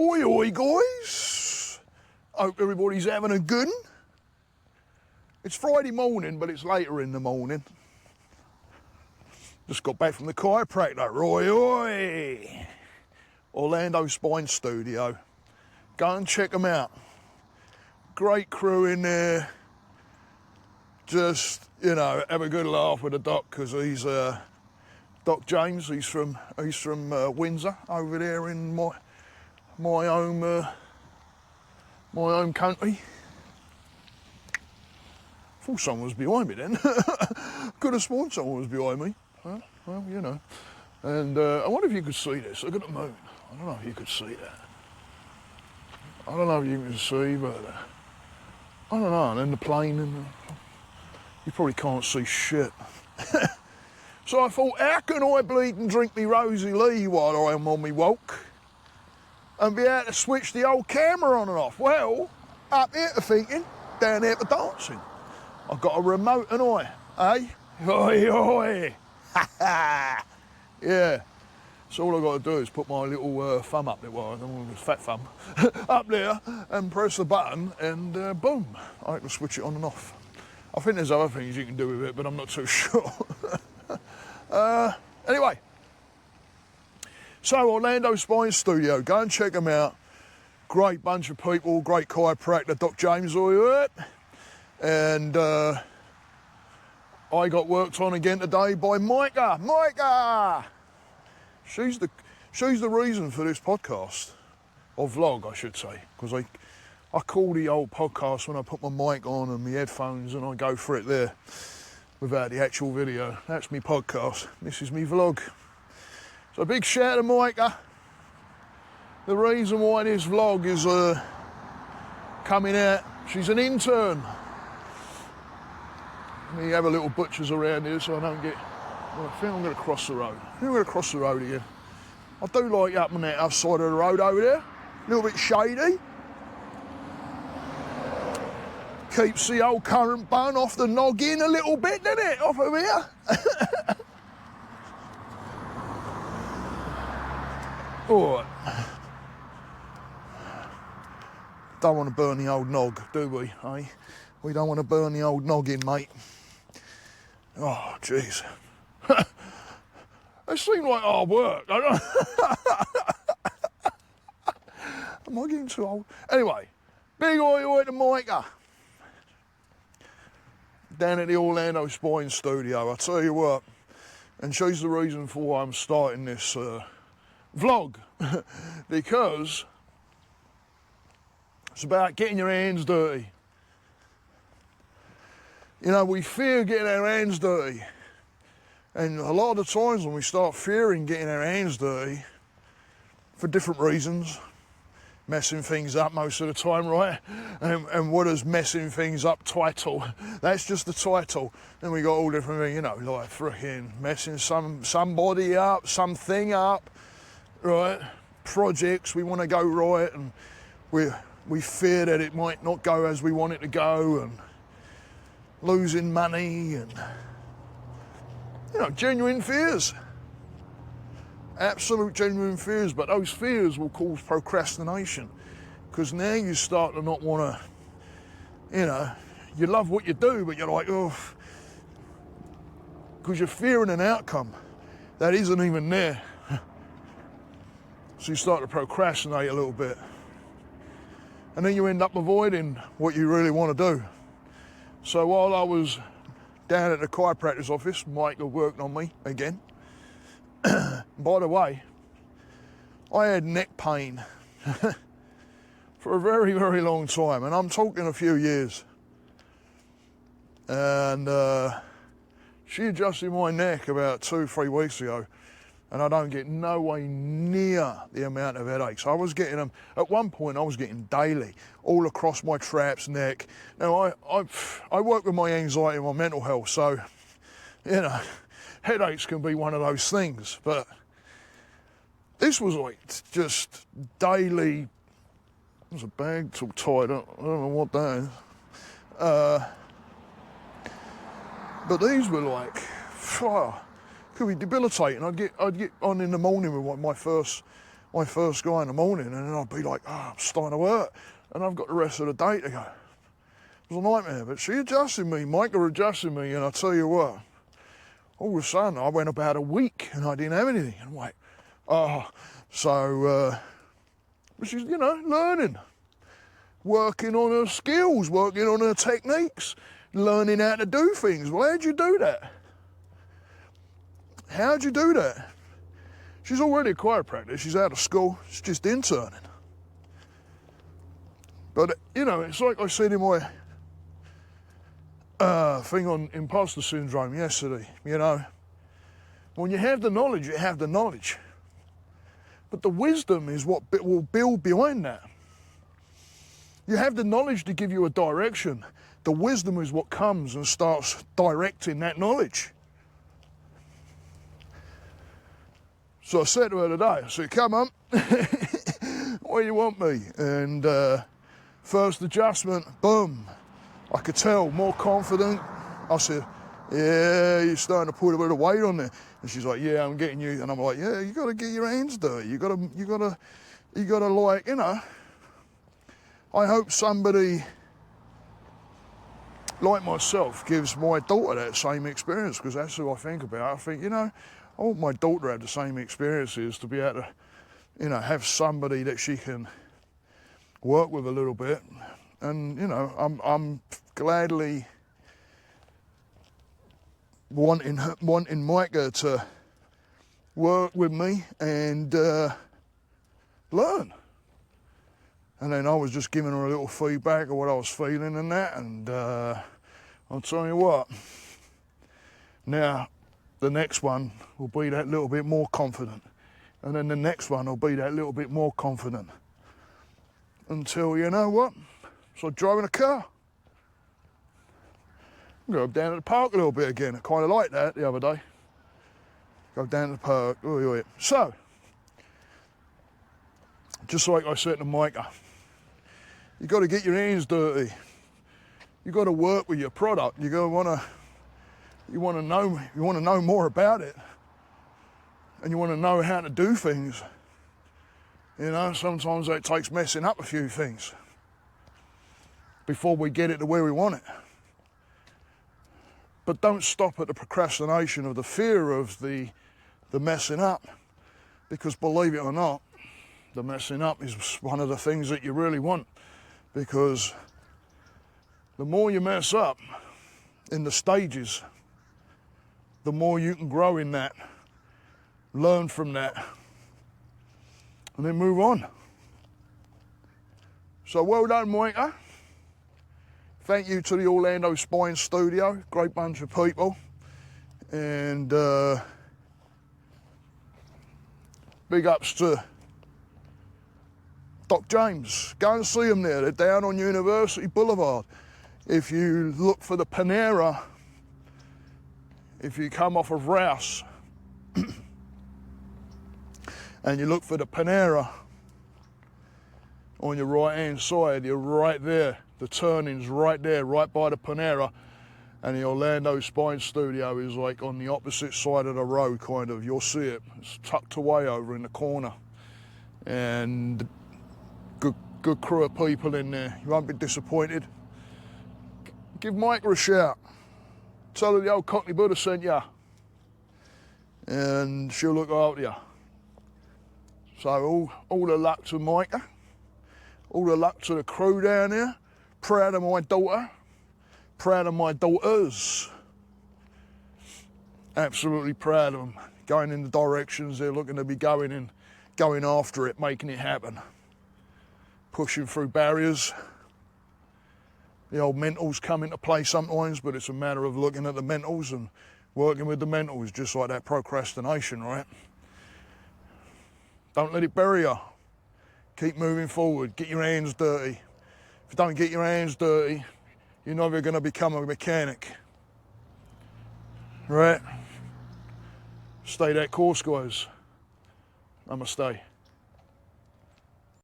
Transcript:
Oi, oi, guys. Hope everybody's having a good one. It's Friday morning, but it's later in the morning. Just got back from the chiropractor. Oi, oi. Orlando Spine Studio. Go and check them out. Great crew in there. Just, you know, have a good laugh with the doc, because he's Doc James. He's from Windsor, over there in my home country. Thought someone was behind me then. Could have sworn someone was behind me. Well, you know. And I wonder if you could see this. Look at the moon. I don't know if you could see that. I don't know if you can see, but I don't know. And then the plane, and you probably can't see shit. So I thought, how can I bleed and drink me Rosie Lee while I'm on me walk and be able to switch the old camera on and off? Well, up here to thinking, down here to dancing. I've got a remote and eh? Oi, oi. Ha ha. Yeah. So all I've got to do is put my little thumb up there, well, fat thumb, up there, and press the button, and boom, I can switch it on and off. I think there's other things you can do with it, but I'm not too sure. Anyway, so Orlando Spine Studio, go and check them out. Great bunch of people, great chiropractor, Doc James, and I got worked on again today by Micah. She's the reason for this podcast, or vlog, I should say, because I call the old podcast when I put my mic on and my headphones and I go for it there without the actual video. That's me podcast. This is me vlog. So big shout to Micah. The reason why this vlog is coming out, she's an intern. Let me have a little butchers around here so I don't get... Well, I think I'm going to cross the road. Again. I do like up on that other side of the road over there. A little bit shady. Keeps the old current bun off the noggin a little bit, doesn't it? Off of here. All right. Don't want to burn the old nog, do we? Eh? We don't want to burn the old noggin, mate. Oh, jeez. It seemed like hard work. I don't Am I getting too old? Anyway, big oi to Micah. Down at the Orlando Spine Studio, I tell you what. And she's the reason for why I'm starting this vlog. Because it's about getting your hands dirty. You know, we fear getting our hands dirty. And a lot of the times when we start fearing getting our hands dirty, for different reasons, messing things up most of the time, right? And what does messing things up title? That's just the title. Then we got all different things, you know, like freaking messing somebody up, something up, right? Projects, we want to go right, and we fear that it might not go as we want it to go, and losing money, and you know, genuine fears. Absolute genuine fears, but those fears will cause procrastination, because now you start to not want to, you know, you love what you do, but you're like, oh, because you're fearing an outcome that isn't even there. So you start to procrastinate a little bit. And then you end up avoiding what you really want to do. So while I was down at the chiropractor's office, Michael worked on me again. By the way, I had neck pain for a very, very long time, and I'm talking a few years. And she adjusted my neck about 2-3 weeks ago, and I don't get no way near the amount of headaches. I was getting them, at one point I was getting daily, all across my traps, neck. Now I work with my anxiety and my mental health, so, you know, headaches can be one of those things, but this was like just daily. There's a bag too tight, I don't know what that is. But these were like, could be debilitating. I'd get on in the morning with my first my first guy in the morning, and then I'd be like, oh, I'm starting to work, and I've got the rest of the day to go. It was a nightmare, but she adjusted me, Micah adjusted me, and I tell you what, all of a sudden I went about a week and I didn't have anything. And I'm like, oh, so she's, you know, learning, working on her skills, working on her techniques, learning how to do things. Well, how'd you do that? How'd you do that? She's already a chiropractor. She's out of school. She's just interning. But, you know, it's like I said in my thing on imposter syndrome yesterday, you know. When you have the knowledge, you have the knowledge. But the wisdom is what will build behind that. You have the knowledge to give you a direction. The wisdom is what comes and starts directing that knowledge. So I said to her today, I said, come on, where you want me? And first adjustment, boom. I could tell, more confident. I said, yeah, you're starting to put a bit of weight on there. And she's like, yeah, I'm getting you. And I'm like, yeah, you got to get your hands dirty. You got to like, you know, I hope somebody like myself gives my daughter that same experience, because that's who I think about. I think, you know, I want my daughter to have the same experiences, to be able to, you know, have somebody that she can work with a little bit. And, you know, I'm gladly wanting Micah to work with me and learn. And then I was just giving her a little feedback of what I was feeling and that, and I'll tell you what, now the next one will be that little bit more confident, and then the next one will be that little bit more confident, until, you know what, it's like driving a car. Go down to the park a little bit again. I kind of like that the other day. Go down to the park. So, just like I said to Micah, you got to get your hands dirty. You got to work with your product. You want to know more about it, and you want to know how to do things. You know, sometimes it takes messing up a few things before we get it to where we want it. But don't stop at the procrastination of the fear of the messing up, because believe it or not, the messing up is one of the things that you really want, because the more you mess up in the stages, the more you can grow in that, learn from that, and then move on. So well done, Micah. Thank you to the Orlando Spine Studio, great bunch of people. And big ups to Doc James. Go and see them there. They're down on University Boulevard. If you look for the Panera, if you come off of Rouse and you look for the Panera on your right hand side, you're right there. The turning's right there, right by the Panera, and the Orlando Spine Studio is like on the opposite side of the road, kind of. You'll see it. It's tucked away over in the corner, and good crew of people in there. You won't be disappointed. Give Micah a shout. Tell her the old Cockney Buddha sent you, and she'll look after you. So all the luck to Micah. All the luck to the crew down there. Proud of my daughter. Proud of my daughters. Absolutely proud of them. Going in the directions they're looking to be going in. Going after it, making it happen. Pushing through barriers. The old mentals come into play sometimes, but it's a matter of looking at the mentals and working with the mentals, just like that procrastination, right? Don't let it bury you. Keep moving forward. Get your hands dirty. If you don't get your hands dirty, you're never going to become a mechanic. Right? Stay that course, guys. Namaste.